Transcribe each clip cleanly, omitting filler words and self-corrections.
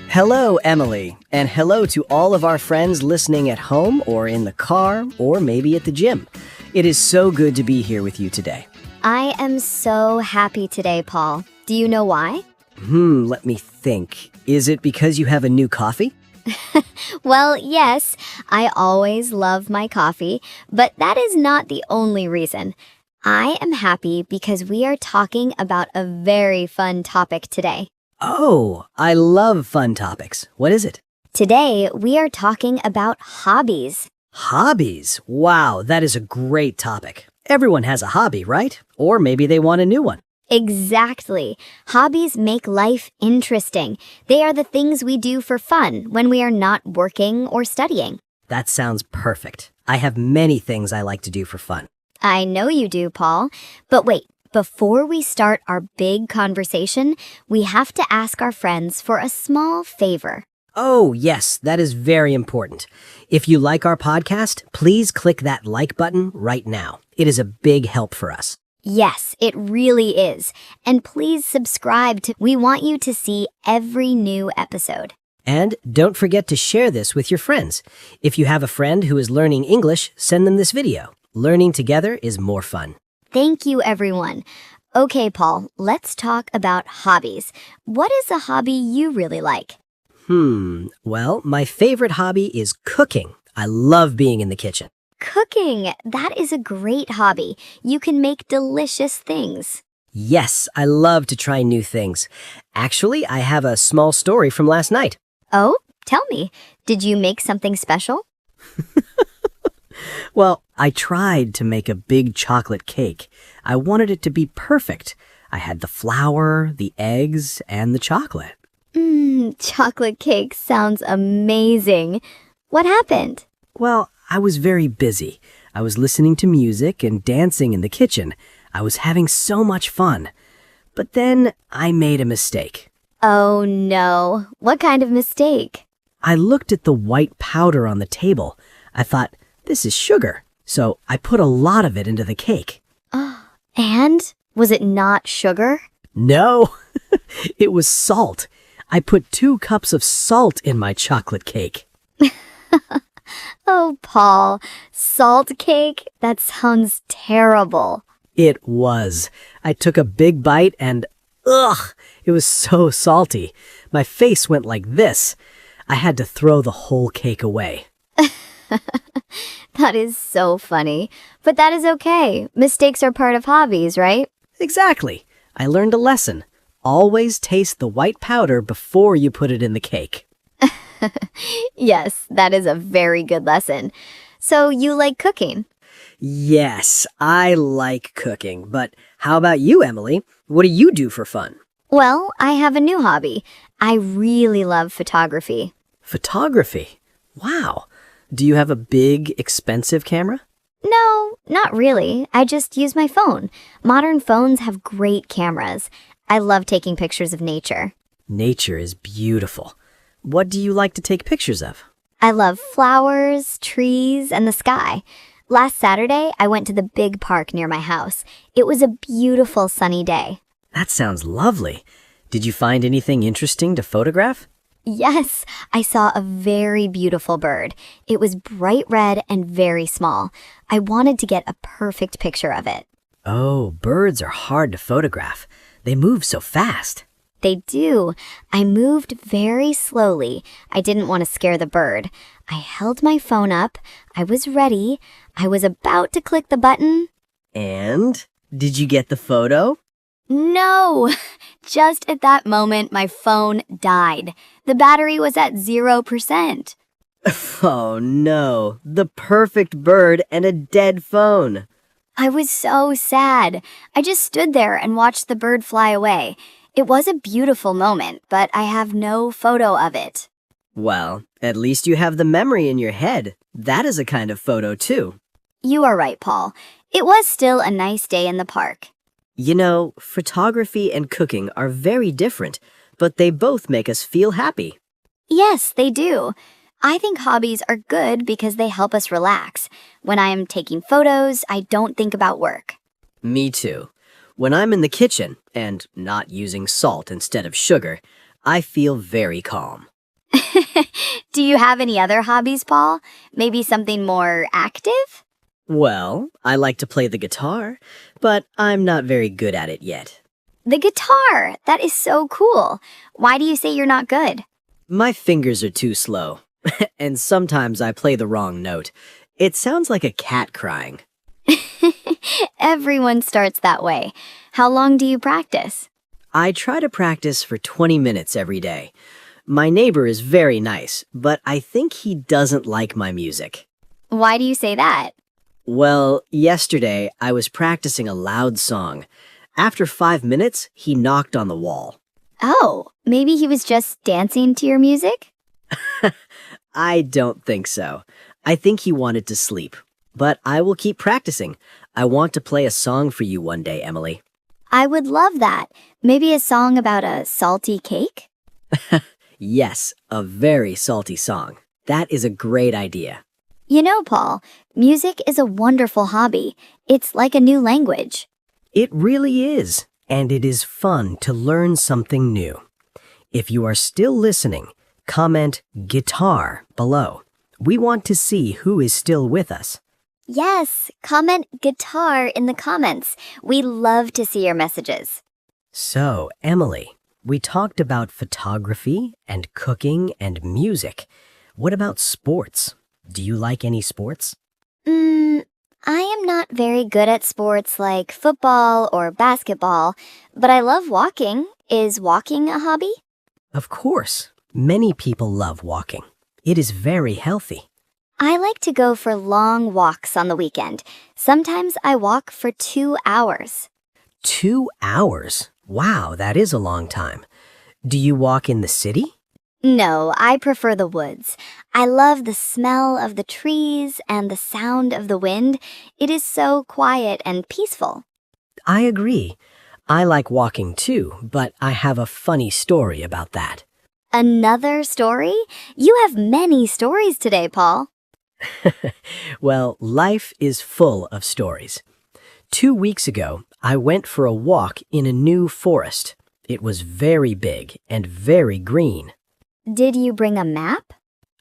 Hello, Emily, and hello to all of our friends listening at home or in the car or maybe at the gym. It is so good to be here with you today. I am so happy today, Paul. Do you know why? Let me think. Is it because you have a new coffee? Well, yes, I always love my coffee, but that is not the only reason. I am happy because we are talking about a very fun topic today. Oh, I love fun topics. What is it? Today, we are talking about hobbies. Hobbies. Wow, that is a great topic. Everyone has a hobby, right? Or maybe they want a new one. Exactly. Hobbies make life interesting. They are the things we do for fun when we are not working or studying. That sounds perfect. I have many things I like to do for fun. I know you do, Paul. But wait, before we start our big conversation, we have to ask our friends for a small favor. Oh, yes, that is very important. If you like our podcast, please click that like button right now. It is a big help for us. Yes, it really is. And please subscribe to We want you to see every new episode. And don't forget to share this with your friends. If you have a friend who is learning English, send them this video. Learning together is more fun. Thank you, everyone. Okay, Paul, let's talk about hobbies. What is a hobby you really like? Well, my favorite hobby is cooking. I love being in the kitchen. Cooking. That is a great hobby. You can make delicious things. Yes, I love to try new things. Actually, I have a small story from last night. Oh, tell me. Did you make something special? Well, I tried to make a big chocolate cake. I wanted it to be perfect. I had the flour, the eggs, and the chocolate. Chocolate cake sounds amazing. What happened? Well, I was very busy. I was listening to music and dancing in the kitchen. I was having so much fun. But then I made a mistake. Oh no. What kind of mistake? I looked at the white powder on the table. I thought, this is sugar. So I put a lot of it into the cake. And? Was it not sugar? No, it was salt. I put 2 cups of salt in my chocolate cake. Oh, Paul, salt cake? That sounds terrible. It was. I took a big bite and, it was so salty. My face went like this. I had to throw the whole cake away. That is so funny. But that is okay. Mistakes are part of hobbies, right? Exactly. I learned a lesson. Always taste the white powder before you put it in the cake. Yes, that is a very good lesson. So you like cooking? Yes, I like cooking. But how about you, Emily? What do you do for fun? Well, I have a new hobby. I really love photography. Photography? Wow. Do you have a big, expensive camera? No, not really. I just use my phone. Modern phones have great cameras. I love taking pictures of nature. Nature is beautiful. What do you like to take pictures of? I love flowers, trees, and the sky. Last Saturday, I went to the big park near my house. It was a beautiful sunny day. That sounds lovely. Did you find anything interesting to photograph? Yes, I saw a very beautiful bird. It was bright red and very small. I wanted to get a perfect picture of it. Oh, birds are hard to photograph. They move so fast. They do. I moved very slowly. I didn't want to scare the bird. I held my phone up. I was ready. I was about to click the button. And? Did you get the photo? No! Just at that moment, my phone died. The battery was at 0%. Oh no, the perfect bird and a dead phone. I was so sad. I just stood there and watched the bird fly away. It was a beautiful moment, but I have no photo of it. Well, at least you have the memory in your head. That is a kind of photo too. You are right, Paul. It was still a nice day in the park. You know, photography and cooking are very different, but they both make us feel happy. Yes, they do. I think hobbies are good because they help us relax. When I am taking photos, I don't think about work. Me too. When I'm in the kitchen and not using salt instead of sugar, I feel very calm. Do you have any other hobbies, Paul? Maybe something more active? Well, I like to play the guitar, but I'm not very good at it yet. The guitar! That is so cool. Why do you say you're not good? My fingers are too slow, and sometimes I play the wrong note. It sounds like a cat crying. Everyone starts that way. How long do you practice? I try to practice for 20 minutes every day. My neighbor is very nice, but I think he doesn't like my music. Why do you say that? Well, yesterday I was practicing a loud song. After 5 minutes, he knocked on the wall. Oh, maybe he was just dancing to your music? I don't think so. I think he wanted to sleep. But I will keep practicing. I want to play a song for you one day, Emily. I would love that. Maybe a song about a salty cake? Yes, a very salty song. That is a great idea. You know, Paul, music is a wonderful hobby. It's like a new language. It really is, and it is fun to learn something new. If you are still listening, comment guitar below. We want to see who is still with us. Yes, comment guitar in the comments. We love to see your messages. So, Emily, we talked about photography and cooking and music. What about sports? Do you like any sports? I am not very good at sports like football or basketball, but I love walking. Is walking a hobby? Of course. Many people love walking. It is very healthy. I like to go for long walks on the weekend. Sometimes I walk for 2 hours. 2 hours? Wow, that is a long time. Do you walk in the city? No, I prefer the woods. I love the smell of the trees and the sound of the wind. It is so quiet and peaceful. I agree. I like walking too, but I have a funny story about that. Another story? You have many stories today, Paul. Well, life is full of stories. 2 weeks ago, I went for a walk in a new forest. It was very big and very green. Did you bring a map?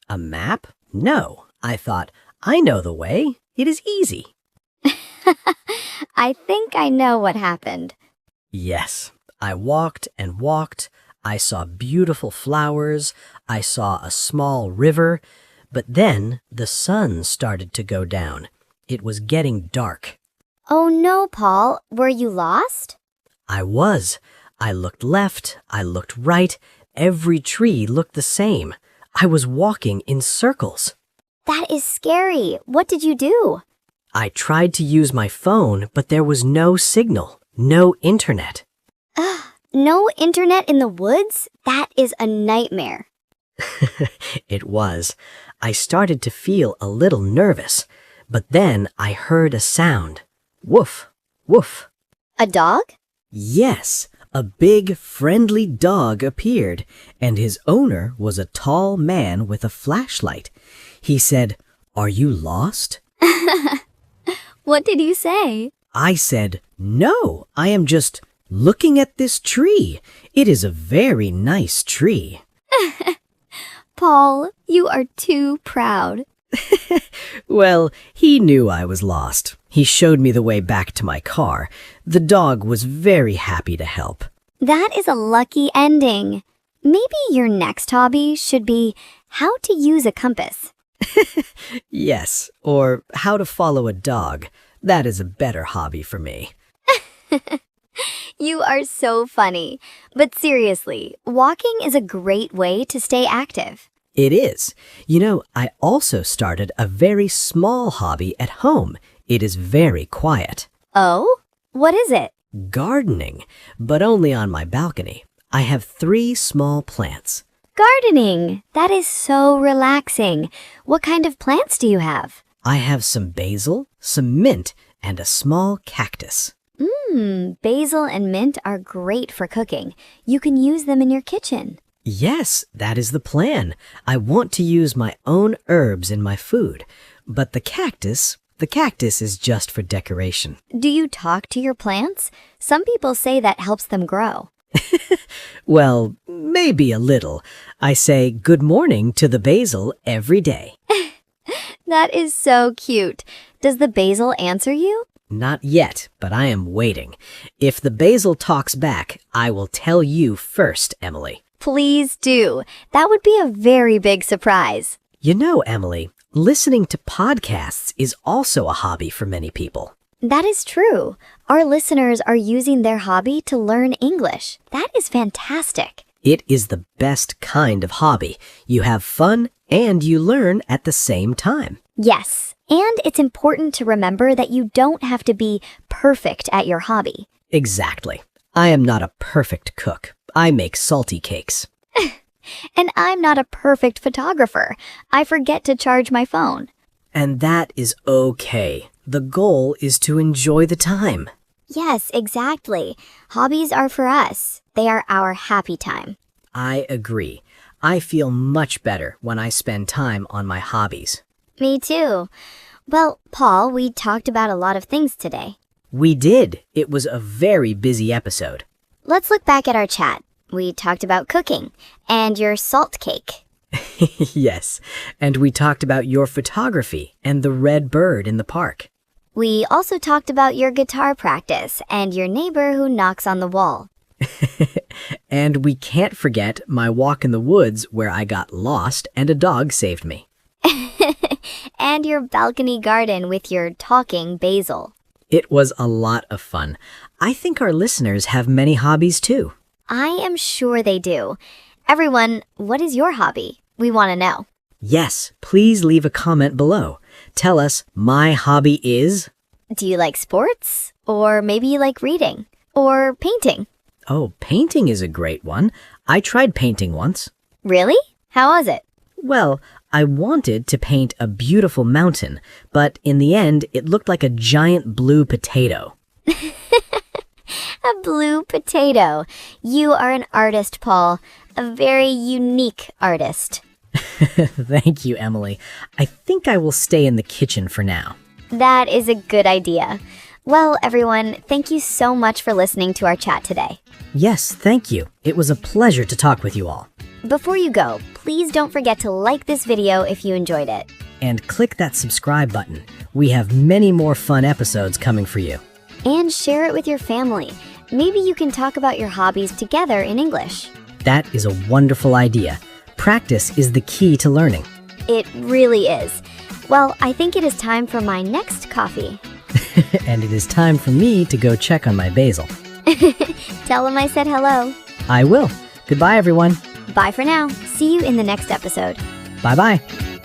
A map? No. I thought, I know the way. It is easy. I think I know what happened. Yes, I walked and walked. I saw beautiful flowers. I saw a small river. But then the sun started to go down. It was getting dark. Oh no, Paul. Were you lost? I was. I looked left. I looked right. Every tree looked the same. I was walking in circles. That is scary. What did you do? I tried to use my phone, but there was no signal, no internet. No internet in the woods? That is a nightmare. It was. I started to feel a little nervous, but then I heard a sound. Woof, woof. A dog? Yes, a big, friendly dog appeared, and his owner was a tall man with a flashlight. He said, "Are you lost?" What did you say? I said, "No, I am just looking at this tree. It is a very nice tree." Paul, you are too proud. Well, he knew I was lost. He showed me the way back to my car. The dog was very happy to help. That is a lucky ending. Maybe your next hobby should be how to use a compass. Yes, or how to follow a dog. That is a better hobby for me. You are so funny. But seriously, walking is a great way to stay active. It is. You know, I also started a very small hobby at home. It is very quiet. Oh? What is it? Gardening, but only on my balcony. I have 3 small plants. Gardening. That is so relaxing. What kind of plants do you have? I have some basil, some mint, and a small cactus. Basil and mint are great for cooking. You can use them in your kitchen. Yes, that is the plan. I want to use my own herbs in my food. But the cactus is just for decoration. Do you talk to your plants? Some people say that helps them grow. Well, maybe a little. I say good morning to the basil every day. That is so cute. Does the basil answer you? Not yet, but I am waiting. If the basil talks back, I will tell you first, Emily. Please do. That would be a very big surprise. You know, Emily, listening to podcasts is also a hobby for many people. That is true. Our listeners are using their hobby to learn English. That is fantastic. It is the best kind of hobby. You have fun and you learn at the same time. Yes, and it's important to remember that you don't have to be perfect at your hobby. Exactly. I am not a perfect cook. I make salty cakes. And I'm not a perfect photographer. I forget to charge my phone. And that is okay. The goal is to enjoy the time. Yes, exactly. Hobbies are for us. They are our happy time. I agree. I feel much better when I spend time on my hobbies. Me too. Well, Paul, we talked about a lot of things today. We did. It was a very busy episode. Let's look back at our chat. We talked about cooking and your salt cake. Yes, and we talked about your photography and the red bird in the park. We also talked about your guitar practice and your neighbor who knocks on the wall. And we can't forget my walk in the woods where I got lost and a dog saved me. And your balcony garden with your talking basil. It was a lot of fun. I think our listeners have many hobbies too. I am sure they do. Everyone, what is your hobby? We want to know. Yes, please leave a comment below. Tell us, my hobby is... Do you like sports? Or maybe you like reading? Or painting? Oh, painting is a great one. I tried painting once. Really? How was it? Well, I wanted to paint a beautiful mountain, but in the end, it looked like a giant blue potato. A blue potato. You are an artist, Paul. A very unique artist. Thank you, Emily. I think I will stay in the kitchen for now. That is a good idea. Well, everyone, thank you so much for listening to our chat today. Yes, thank you. It was a pleasure to talk with you all. Before you go, please don't forget to like this video if you enjoyed it. And click that subscribe button. We have many more fun episodes coming for you. And share it with your family. Maybe you can talk about your hobbies together in English. That is a wonderful idea. Practice is the key to learning. It really is. Well, I think it is time for my next coffee. And it is time for me to go check on my basil. Tell them I said hello. I will. Goodbye, everyone. Bye for now. See you in the next episode. Bye-bye.